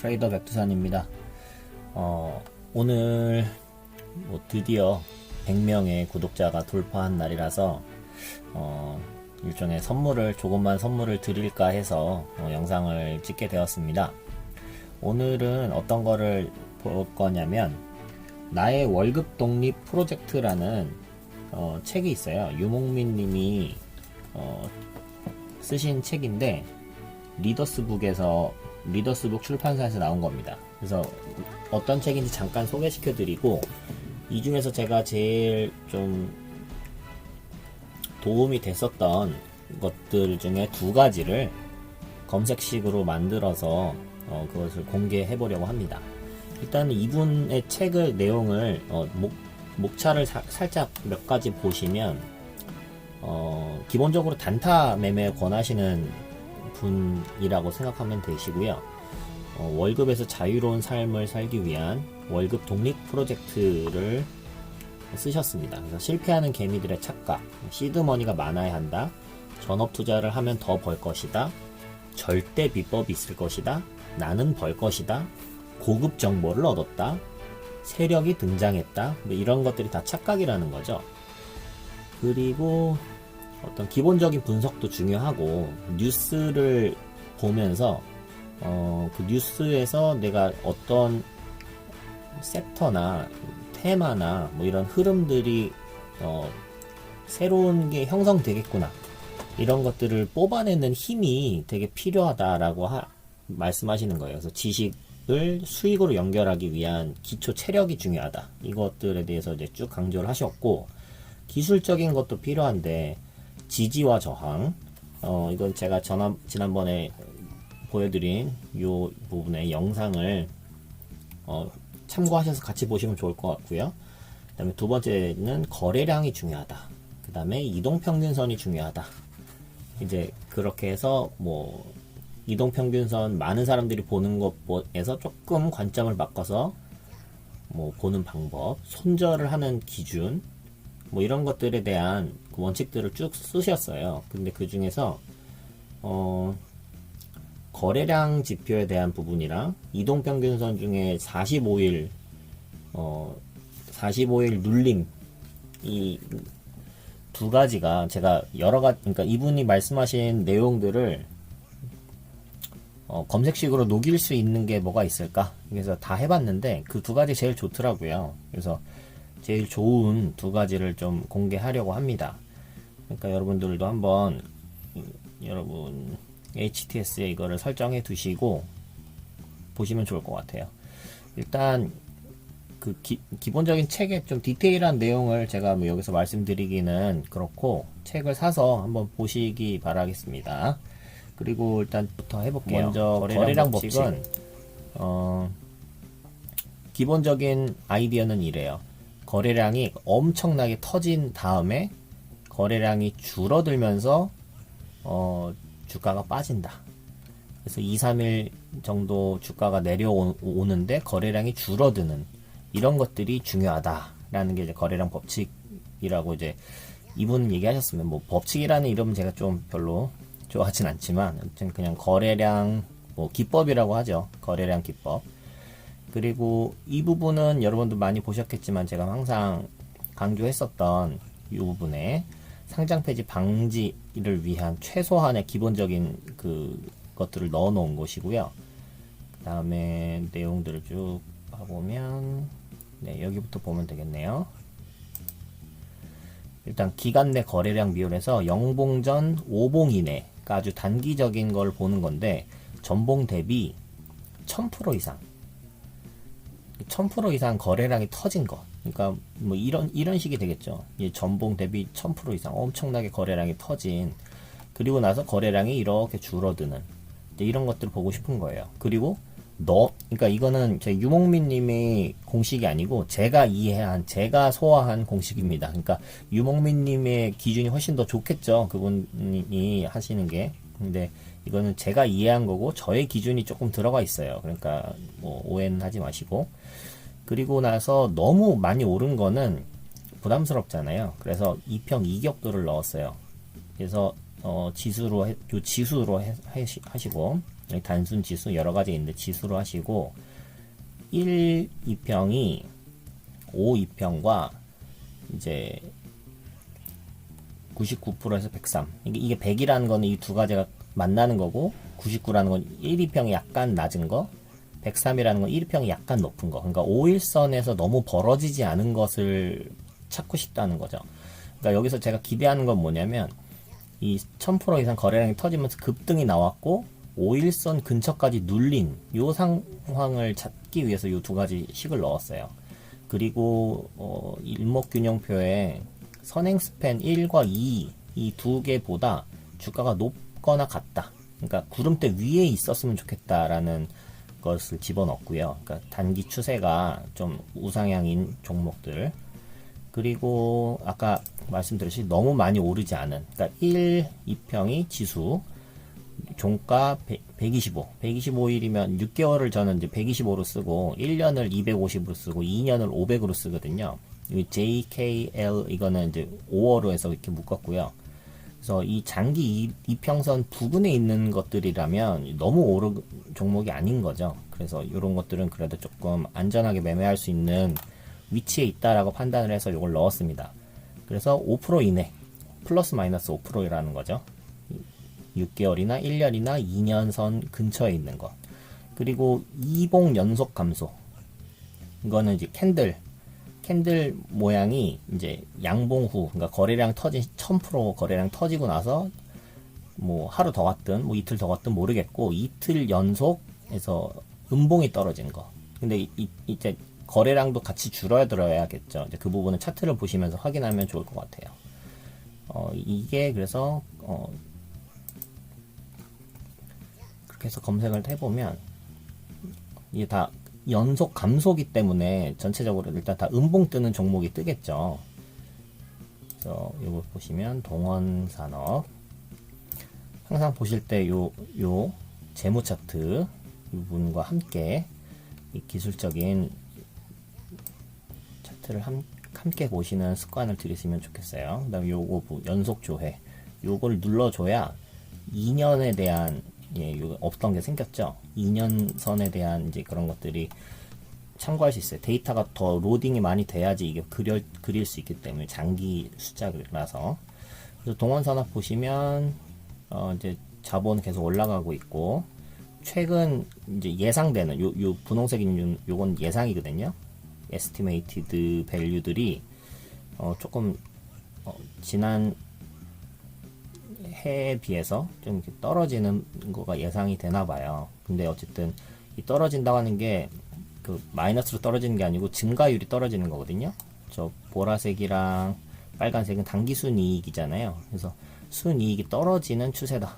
트레이더 백두산입니다. 오늘 드디어 100명의 구독자가 돌파한 날이라서 일종의 조금만 선물을 드릴까 해서 영상을 찍게 되었습니다. 오늘은 어떤 거를 볼 거냐면 나의 월급 독립 프로젝트라는 책이 있어요. 유목민 님이 쓰신 책인데 리더스북 출판사에서 나온 겁니다. 그래서 어떤 책인지 잠깐 소개시켜 드리고, 이 중에서 제가 제일 좀 도움이 됐었던 것들 중에 두 가지를 검색식으로 만들어서 그것을 공개해 보려고 합니다. 일단 이분의 책의 내용을 목차를 살짝 몇 가지 보시면 기본적으로 단타 매매 권하시는 분이라고 생각하면 되시고요. 월급에서 자유로운 삶을 살기 위한 월급 독립 프로젝트를 쓰셨습니다. 그래서 실패하는 개미들의 착각, 시드머니가 많아야 한다, 전업 투자를 하면 더 벌 것이다, 절대 비법이 있을 것이다, 나는 벌 것이다, 고급 정보를 얻었다, 세력이 등장했다, 이런 것들이 다 착각이라는 거죠. 그리고 어떤 기본적인 분석도 중요하고, 뉴스를 보면서 그 뉴스에서 내가 어떤 섹터나 테마나 이런 흐름들이 새로운 게 형성되겠구나, 이런 것들을 뽑아내는 힘이 되게 필요하다라고 말씀하시는 거예요. 그래서 지식을 수익으로 연결하기 위한 기초 체력이 중요하다, 이것들에 대해서 이제 쭉 강조를 하셨고, 기술적인 것도 필요한데 지지와 저항, 이건 제가 지난번에 보여드린 이 부분의 영상을 참고하셔서 같이 보시면 좋을 것 같고요. 그 다음에 두 번째는 거래량이 중요하다, 그 다음에 이동평균선이 중요하다. 이제 그렇게 해서 이동평균선 많은 사람들이 보는 것에서 조금 관점을 바꿔서 보는 방법, 손절을 하는 기준, 이런 것들에 대한 원칙들을 쭉 쓰셨어요. 근데 그 중에서 거래량 지표에 대한 부분이랑 이동평균선 중에 45일 눌림, 이 두 가지가 제가 그러니까 이분이 말씀하신 내용들을 검색식으로 녹일 수 있는 게 뭐가 있을까? 그래서 다 해봤는데 그 두 가지 제일 좋더라고요. 그래서 제일 좋은 두 가지를 좀 공개하려고 합니다. 그러니까 여러분들도 한번 여러분 HTS에 이거를 설정해 두시고 보시면 좋을 것 같아요. 일단 그 기본적인 책의 좀 디테일한 내용을 제가 여기서 말씀드리기는 그렇고, 책을 사서 한번 보시기 바라겠습니다. 그리고 일단부터 해볼게요. 먼저 거래량 법칙은 기본적인 아이디어는 이래요. 거래량이 엄청나게 터진 다음에 거래량이 줄어들면서 주가가 빠진다. 그래서 2, 3일 정도 주가가 내려오는데 거래량이 줄어드는 이런 것들이 중요하다라는 게 이제 거래량 법칙이라고 이제 이분 얘기하셨으면, 법칙이라는 이름은 제가 좀 별로 좋아하진 않지만 아무튼 그냥 거래량 기법이라고 하죠. 거래량 기법. 그리고 이 부분은 여러분도 많이 보셨겠지만 제가 항상 강조했었던 이 부분에 상장 폐지 방지를 위한 최소한의 기본적인 것들을 넣어 놓은 것이고요. 그 다음에 내용들을 쭉 봐보면, 여기부터 보면 되겠네요. 일단 기간 내 거래량 비율에서 영봉전 5봉 이내가 아주 단기적인 걸 보는 건데, 전봉 대비 1000% 이상 1000% 이상 거래량이 터진 것, 그러니까 이런 식이 되겠죠. 전봉 대비 1000% 이상 엄청나게 거래량이 터진, 그리고 나서 거래량이 이렇게 줄어드는, 이런 것들을 보고 싶은 거예요. 그리고 그러니까 이거는 제 유목민 님의 공식이 아니고 제가 소화한 공식입니다. 그러니까 유목민 님의 기준이 훨씬 더 좋겠죠, 그분이 하시는 게. 근데 이거는 제가 이해한 거고 저의 기준이 조금 들어가 있어요. 그러니까 오해는 하지 마시고. 그리고 나서 너무 많이 오른 거는 부담스럽잖아요. 그래서 2평 2격도를 넣었어요. 그래서 지수로 하시고, 여기 단순 지수 여러 가지 있는데 지수로 하시고 1, 2평이 5, 2평과 이제 99%에서 103. 이게 100이라는 거는 이 두 가지가 만나는 거고 99라는 건 1, 2평이 약간 낮은 거, 103이라는 건 1, 2평이 약간 높은 거. 그러니까 5일선에서 너무 벌어지지 않은 것을 찾고 싶다는 거죠. 그러니까 여기서 제가 기대하는 건 뭐냐면 이 1000% 이상 거래량이 터지면서 급등이 나왔고 5일선 근처까지 눌린 요 상황을 찾기 위해서 요 두 가지 식을 넣었어요. 그리고 일목균형표에 선행 스팬 1과 2 이 두 개보다 주가가 높거나 같다. 그러니까 구름대 위에 있었으면 좋겠다라는 것을 집어넣고요. 그러니까 단기 추세가 좀 우상향인 종목들. 그리고 아까 말씀드렸듯이 너무 많이 오르지 않은, 그러니까 1, 2평이 지수, 종가 125, 125일이면 6개월을 저는 이제 125로 쓰고 1년을 250으로 쓰고 2년을 500으로 쓰거든요. 이 JKL 이거는 이제 5월로 해서 이렇게 묶었고요. 그래서 이 장기 이평선 부근에 있는 것들이라면 너무 오른 종목이 아닌 거죠. 그래서 이런 것들은 그래도 조금 안전하게 매매할 수 있는 위치에 있다라고 판단을 해서 이걸 넣었습니다. 그래서 5% 이내, 플러스 마이너스 5%라는 거죠. 6개월이나 1년이나 2년 선 근처에 있는 것. 그리고 이봉 연속 감소. 이거는 이제 캔들 모양이 이제 양봉 후, 그러니까 거래량 터진 1000% 거래량 터지고 나서 뭐 하루 더 갔든 뭐 이틀 더 갔든 모르겠고 이틀 연속에서 음봉이 떨어진 거. 근데 이제 거래량도 같이 줄어들어야겠죠. 이제 그 부분은 차트를 보시면서 확인하면 좋을 것 같아요. 이게 그래서 그렇게 해서 검색을 해보면 이게 다 연속 감소기 때문에 전체적으로 일단 다 음봉 뜨는 종목이 뜨겠죠. 그래서 이거 보시면 동원산업 항상 보실 때 요 재무 차트 부분과 함께 이 기술적인 차트를 함께 보시는 습관을 들이시면 좋겠어요. 그 다음에 요거 연속 조회 요걸 눌러줘야 2년에 대한 없던 게 생겼죠. 2년 선에 대한 이제 그런 것들이 참고할 수 있어요. 데이터가 더 로딩이 많이 돼야지 이게 그릴 수 있기 때문에 장기 숫자라서. 그래서 동원산업 보시면 이제 자본 계속 올라가고 있고 최근 이제 예상되는 요 분홍색 있는 요건 예상이거든요. 에스티메이티드 밸류들이 조금 지난 해에 비해서 좀 이렇게 떨어지는 거가 예상이 되나 봐요. 근데 어쨌든 이 떨어진다고 하는 게 그 마이너스로 떨어지는 게 아니고 증가율이 떨어지는 거거든요. 저 보라색이랑 빨간색은 단기 순이익이잖아요. 그래서 순이익이 떨어지는 추세다.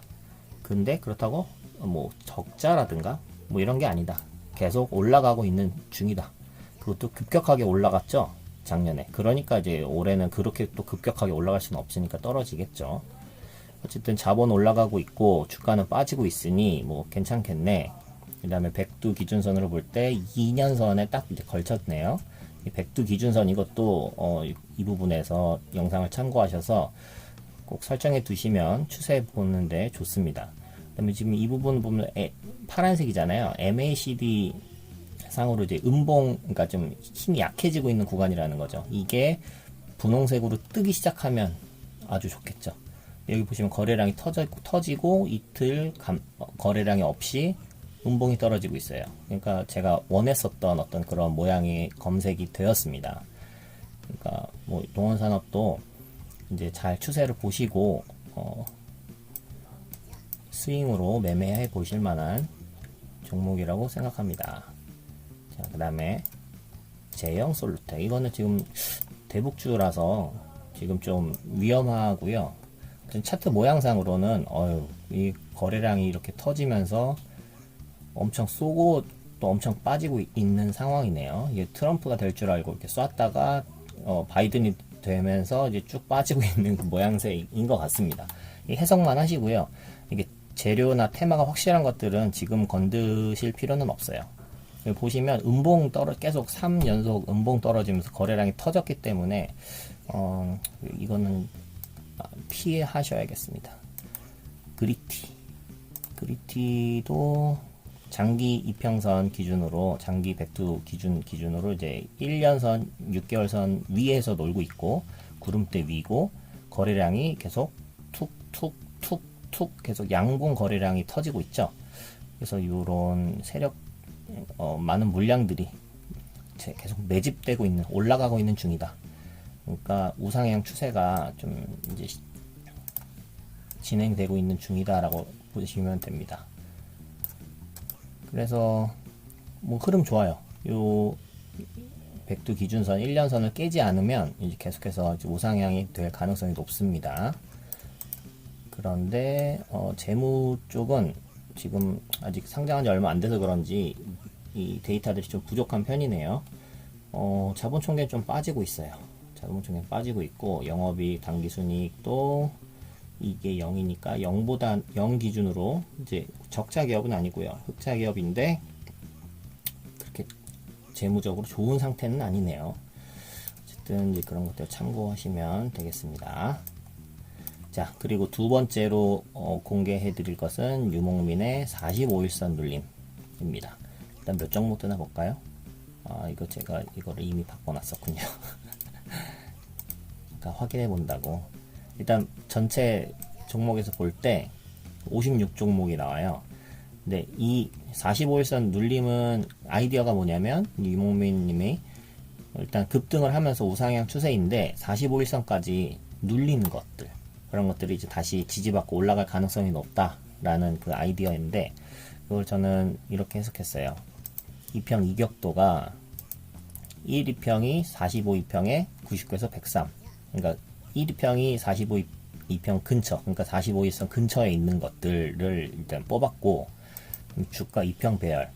근데 그렇다고 뭐 적자라든가 뭐 이런 게 아니다. 계속 올라가고 있는 중이다. 그것도 급격하게 올라갔죠. 작년에. 그러니까 이제 올해는 그렇게 또 급격하게 올라갈 수는 없으니까 떨어지겠죠. 어쨌든 자본 올라가고 있고 주가는 빠지고 있으니 뭐 괜찮겠네. 그 다음에 백두 기준선으로 볼 때 2년선에 딱 이제 걸쳤네요. 이 백두 기준선 이것도 이 부분에서 영상을 참고하셔서 꼭 설정해 두시면 추세 보는데 좋습니다. 그 다음에 지금 이 부분 보면 파란색이잖아요. MACD 상으로 이제 음봉, 그러니까 좀 힘이 약해지고 있는 구간이라는 거죠. 이게 분홍색으로 뜨기 시작하면 아주 좋겠죠. 여기 보시면 거래량이 터지고 이틀 거래량이 없이 음봉이 떨어지고 있어요. 그러니까 제가 원했었던 어떤 그런 모양의 검색이 되었습니다. 그러니까 뭐 동원산업도 이제 잘 추세를 보시고 스윙으로 매매해 보실 만한 종목이라고 생각합니다. 자, 그 다음에 제형솔루텍 이거는 지금 대북주라서 지금 좀 위험하고요. 차트 모양상으로는 이 거래량이 이렇게 터지면서 엄청 쏘고 또 엄청 빠지고 있는 상황이네요. 이게 트럼프가 될 줄 알고 이렇게 쐈다가 바이든이 되면서 이제 쭉 빠지고 있는 그 모양새인 것 같습니다. 해석만 하시고요. 이게 재료나 테마가 확실한 것들은 지금 건드실 필요는 없어요. 여기 보시면 음봉 계속 3연속 음봉 떨어지면서 거래량이 터졌기 때문에 이거는 피해 하셔야겠습니다. 그리티 그리티도 장기 이평선 기준으로, 장기 백두 기준으로 이제 1년선, 6개월선 위에서 놀고 있고, 구름대 위고, 거래량이 계속 툭툭툭툭 계속 양봉 거래량이 터지고 있죠. 그래서 이런 세력, 많은 물량들이 계속 매집되고 있는, 올라가고 있는 중이다. 그러니까 우상향 추세가 좀 이제 진행되고 있는 중이다라고 보시면 됩니다. 그래서 뭐 흐름 좋아요. 요 백두 기준선 1년선을 깨지 않으면 이제 계속해서 이제 우상향이 될 가능성이 높습니다. 그런데 재무 쪽은 지금 아직 상장한 지 얼마 안 돼서 그런지 이 데이터들이 좀 부족한 편이네요. 자본 총계는 좀 빠지고 있어요. 자본 총계 빠지고 있고, 영업이익 당기순이익도 이게 0이니까 0보다 0 기준으로 이제 적자 기업은 아니고요. 흑자 기업인데 그렇게 재무적으로 좋은 상태는 아니네요. 어쨌든 이제 그런 것들 참고하시면 되겠습니다. 자, 그리고 두 번째로 공개해 드릴 것은 유목민의 45일선 눌림입니다. 일단 몇 종목 뜨나 볼까요? 이거 제가 이거를 이미 바꿔놨었군요. 그러니까 확인해 본다고. 일단 전체 종목에서 볼 때 56종목이 나와요. 근데 이 45일선 눌림은 아이디어가 뭐냐면, 유목민 님이 일단 급등을 하면서 우상향 추세인데 45일선까지 눌리는 것들, 그런 것들이 이제 다시 지지받고 올라갈 가능성이 높다라는 그 아이디어인데, 그걸 저는 이렇게 해석했어요. 2평 이격도가 1이평이 45이평에 99에서 103. 그러니까 1이평이 45이평 근처, 그러니까 45일선 근처에 있는 것들을 일단 뽑았고, 주가 2평 배열,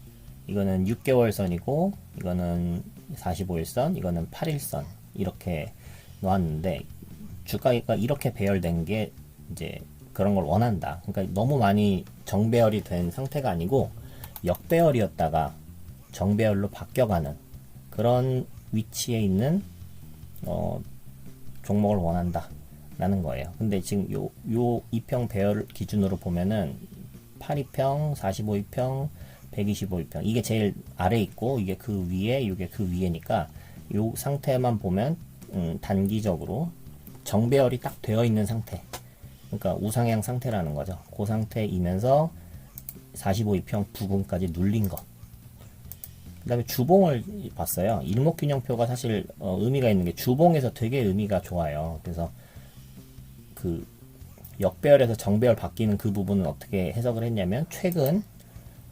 이거는 6개월선이고, 이거는 45일선, 이거는 8일선, 이렇게 놓았는데, 주가가 이렇게 배열된 게 이제 그런 걸 원한다. 그러니까 너무 많이 정배열이 된 상태가 아니고 역배열이었다가 정배열로 바뀌어가는 그런 위치에 있는 종목을 원한다 라는 거예요. 근데 지금 요 2평 배열 기준으로 보면은 8이평, 45이평, 125이평, 이게 제일 아래 있고 이게 그 위에, 이게 그 위에니까 요 상태만 보면 단기적으로 정배열이 딱 되어 있는 상태, 그러니까 우상향 상태라는 거죠. 그 상태이면서 45이평 부근까지 눌린 것. 그 다음에 주봉을 봤어요. 일목균형표가 사실 의미가 있는 게, 주봉에서 되게 의미가 좋아요. 그래서 그 역배열에서 정배열 바뀌는 그 부분은 어떻게 해석을 했냐면, 최근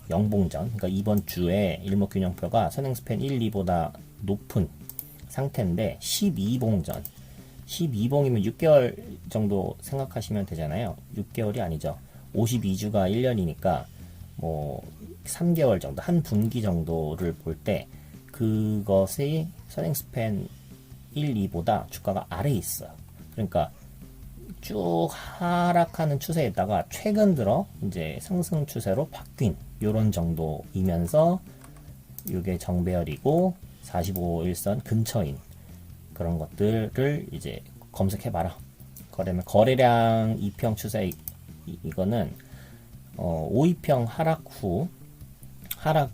영봉전, 그러니까 이번 주에 일목균형표가 선행스팬 1, 2보다 높은 상태인데 12봉전, 12봉이면 6개월 정도 생각하시면 되잖아요. 6개월이 아니죠. 52주가 1년이니까 뭐 3개월 정도, 한 분기 정도를 볼 때 그것이 선행스팬 1, 2보다 주가가 아래에 있어요. 그러니까 쭉 하락하는 추세에다가 최근 들어 이제 상승 추세로 바뀐 요런 정도이면서 이게 정배열이고 45일선 근처인 그런 것들을 이제 검색해봐라. 그러면 거래량 2평 추세, 이거는 5위평 하락 후 하락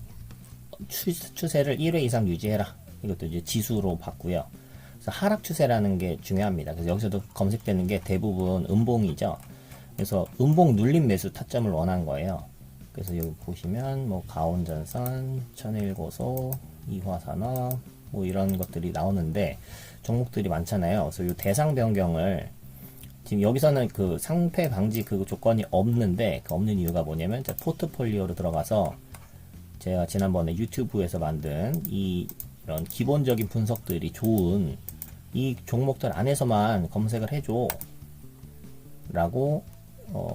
추세를 1회 이상 유지해라. 이것도 이제 지수로 봤고요. 그래서 하락 추세라는 게 중요합니다. 그래서 여기서도 검색되는 게 대부분 음봉이죠. 그래서 음봉 눌림 매수 타점을 원한 거예요. 그래서 여기 보시면 뭐 가온전선, 천일고소, 이화산업 뭐 이런 것들이 나오는데 종목들이 많잖아요. 그래서 이 대상 변경을 지금 여기서는 그 상패 방지 그 조건이 없는데, 그 없는 이유가 뭐냐면 포트폴리오로 들어가서 제가 지난번에 유튜브에서 만든 이런 기본적인 분석들이 좋은 이 종목들 안에서만 검색을 해줘 라고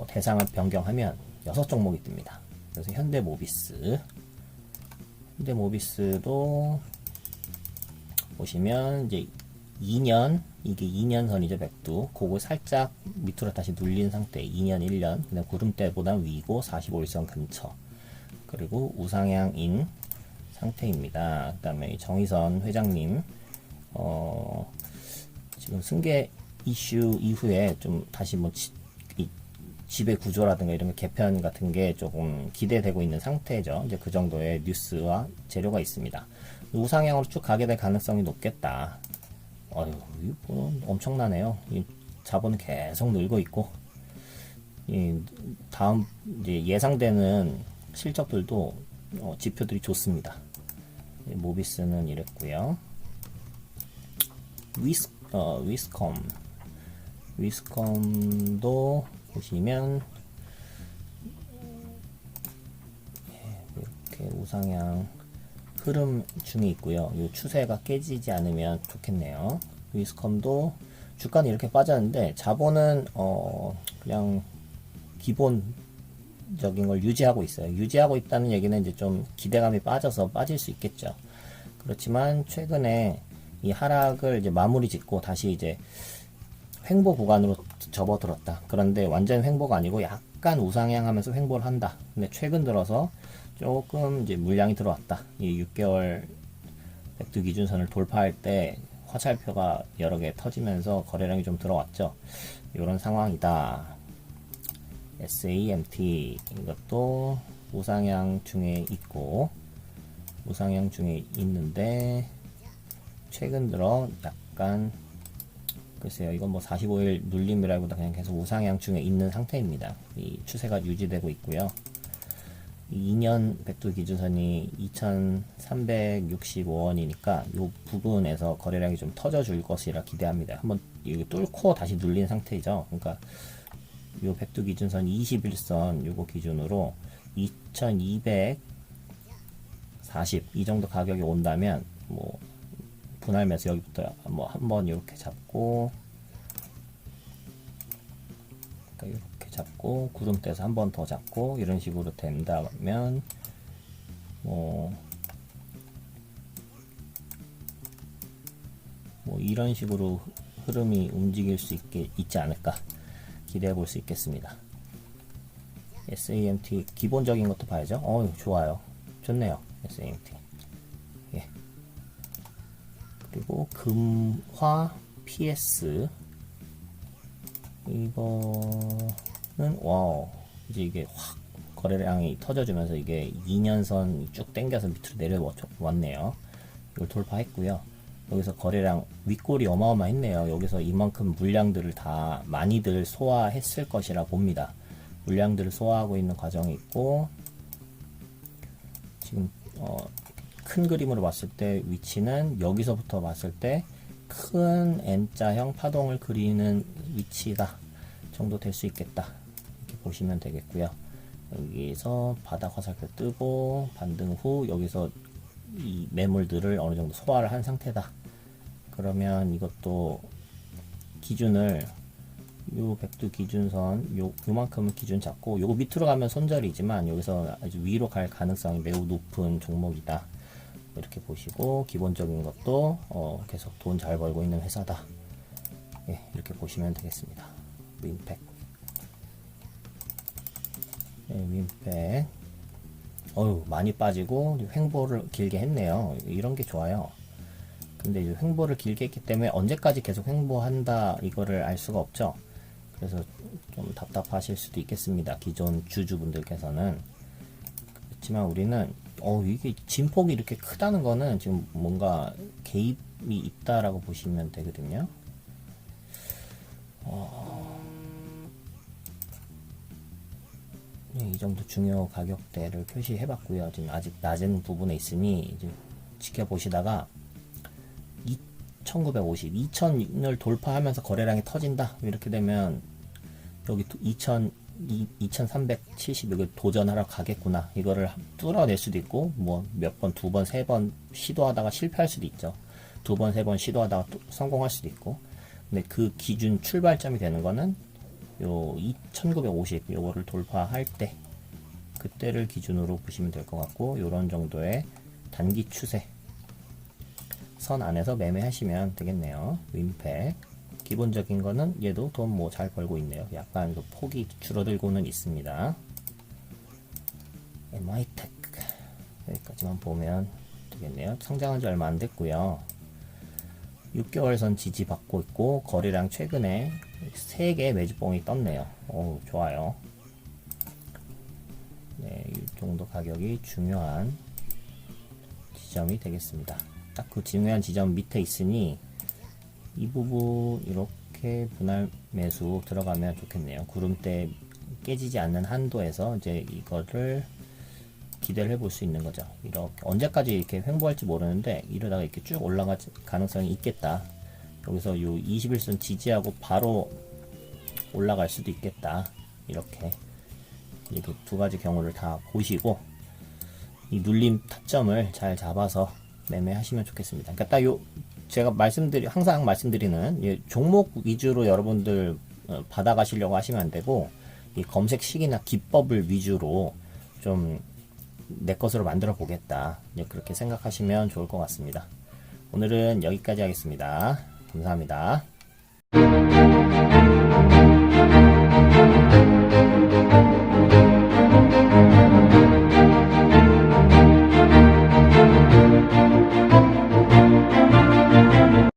대상을 변경하면 6종목이 뜹니다. 그래서 현대모비스도 보시면 이제 2년, 이게 2년선이죠, 백두. 그거 살짝 밑으로 다시 눌린 상태, 2년, 1년. 그냥 구름대보다 위고 45일선 근처. 그리고 우상향인 상태입니다. 그 다음에 정의선 회장님, 지금 승계 이슈 이후에 좀 다시 뭐 지배 구조라든가 이런 개편 같은 게 조금 기대되고 있는 상태죠. 이제 그 정도의 뉴스와 재료가 있습니다. 우상향으로 쭉 가게 될 가능성이 높겠다. 어휴, 이거 엄청나네요. 이 자본은 계속 늘고 있고, 이 다음 이제 예상되는 실적들도 지표들이 좋습니다. 모비스는 이랬고요. 위스컴도 보시면 이렇게 우상향 흐름 중에 있고요. 이 추세가 깨지지 않으면 좋겠네요. 위스컴도 주가는 이렇게 빠졌는데 자본은 그냥 기본적인 걸 유지하고 있어요. 유지하고 있다는 얘기는 이제 좀 기대감이 빠져서 빠질 수 있겠죠. 그렇지만 최근에 이 하락을 이제 마무리 짓고 다시 이제 횡보 구간으로 접어들었다. 그런데 완전 횡보가 아니고 약간 우상향하면서 횡보를 한다. 근데 최근 들어서 조금 이제 물량이 들어왔다. 이 6개월 백두 기준선을 돌파할 때 화살표가 여러 개 터지면서 거래량이 좀 들어왔죠. 이런 상황이다. SAMT 이것도 우상향 중에 있고 우상향 중에 있는데 최근 들어 약간 글쎄요, 이건 뭐 45일 눌림이라기보다 그냥 계속 우상향 중에 있는 상태입니다. 이 추세가 유지되고 있고요. 2년 백두 기준선이 2,365원이니까 이 부분에서 거래량이 좀 터져줄 것이라 기대합니다. 한번 이거 뚫고 다시 눌린 상태이죠. 그러니까 이 백두 기준선 21선 요거 기준으로 2,240 이 정도 가격이 온다면 뭐 분할매수 여기부터 뭐 한번 이렇게 잡고 그러니까 이렇게 잡고 구름대서 한 번 더 잡고 이런 식으로 된다면 뭐 이런 식으로 흐름이 움직일 수 있지 않을까 기대해 볼 수 있겠습니다. SAMT 기본적인 것도 봐야죠. 좋아요. 좋네요. SAMT. 예. 그리고 금화 PS 이거는 이제 이게 확 거래량이 터져주면서 이게 2년선 쭉 당겨서 밑으로 내려왔네요. 이걸 돌파했고요. 여기서 거래량 윗골이 어마어마했네요. 여기서 이만큼 물량들을 다 많이들 소화했을 것이라 봅니다. 물량들을 소화하고 있는 과정이 있고 지금 큰 그림으로 봤을 때 위치는 여기서부터 봤을 때 큰 N자형 파동을 그리는 위치가 정도 될 수 있겠다. 이렇게 보시면 되겠고요. 여기서 바닥 화살표 뜨고 반등 후 여기서 이 매물들을 어느 정도 소화를 한 상태다. 그러면 이것도 기준을 요 백두 기준선 요만큼은 기준 잡고 요거 밑으로 가면 손절이지만 여기서 아주 위로 갈 가능성이 매우 높은 종목이다. 이렇게 보시고 기본적인 것도 계속 돈 잘 벌고 있는 회사다. 예, 이렇게 보시면 되겠습니다. 윈팩. 예, 윈팩. 많이 빠지고 횡보를 길게 했네요. 이런 게 좋아요. 근데 이제 횡보를 길게 했기 때문에 언제까지 계속 횡보한다 이거를 알 수가 없죠. 그래서 좀 답답하실 수도 있겠습니다. 기존 주주분들께서는. 그렇지만 우리는 이게 진폭이 이렇게 크다는 거는 지금 뭔가 개입이 있다라고 보시면 되거든요. 이 정도 중요 가격대를 표시해 봤고요. 지금 아직 낮은 부분에 있으니 이제 지켜보시다가 1950, 2000을 돌파하면서 거래량이 터진다. 이렇게 되면 여기 2370 여기 도전하러 가겠구나. 이거를 뚫어낼 수도 있고 뭐 몇 번, 두 번, 세 번 시도하다가 실패할 수도 있죠. 두 번, 세 번 시도하다가 또 성공할 수도 있고. 근데 그 기준 출발점이 되는 거는 요 2950 요거를 돌파할 때 그때를 기준으로 보시면 될 것 같고 요런 정도의 단기 추세 선 안에서 매매하시면 되겠네요. 윈팩 기본적인 거는 얘도 돈 뭐 잘 벌고 있네요. 약간 그 폭이 줄어들고는 있습니다. MITech 여기까지만 보면 되겠네요. 성장한 지 얼마 안 됐고요. 6개월 선 지지받고 있고 거래량 최근에 3개 매집봉이 떴네요. 오, 좋아요. 네, 이 정도 가격이 중요한 지점이 되겠습니다. 딱 그 중요한 지점 밑에 있으니 이 부분 이렇게 분할 매수 들어가면 좋겠네요. 구름대 깨지지 않는 한도에서 이제 이거를 기대를 해볼 수 있는 거죠. 이렇게 언제까지 이렇게 횡보할지 모르는데 이러다가 이렇게 쭉 올라갈 가능성이 있겠다. 여기서 요 21선 지지하고 바로 올라갈 수도 있겠다. 이렇게 그 두 가지 경우를 다 보시고 이 눌림 타점을 잘 잡아서 매매하시면 좋겠습니다. 그러니까 딱 요 제가 항상 말씀드리는 종목 위주로 여러분들 받아가시려고 하시면 안 되고 이 검색식이나 기법을 위주로 좀 내 것으로 만들어 보겠다. 그렇게 생각하시면 좋을 것 같습니다. 오늘은 여기까지 하겠습니다. 감사합니다.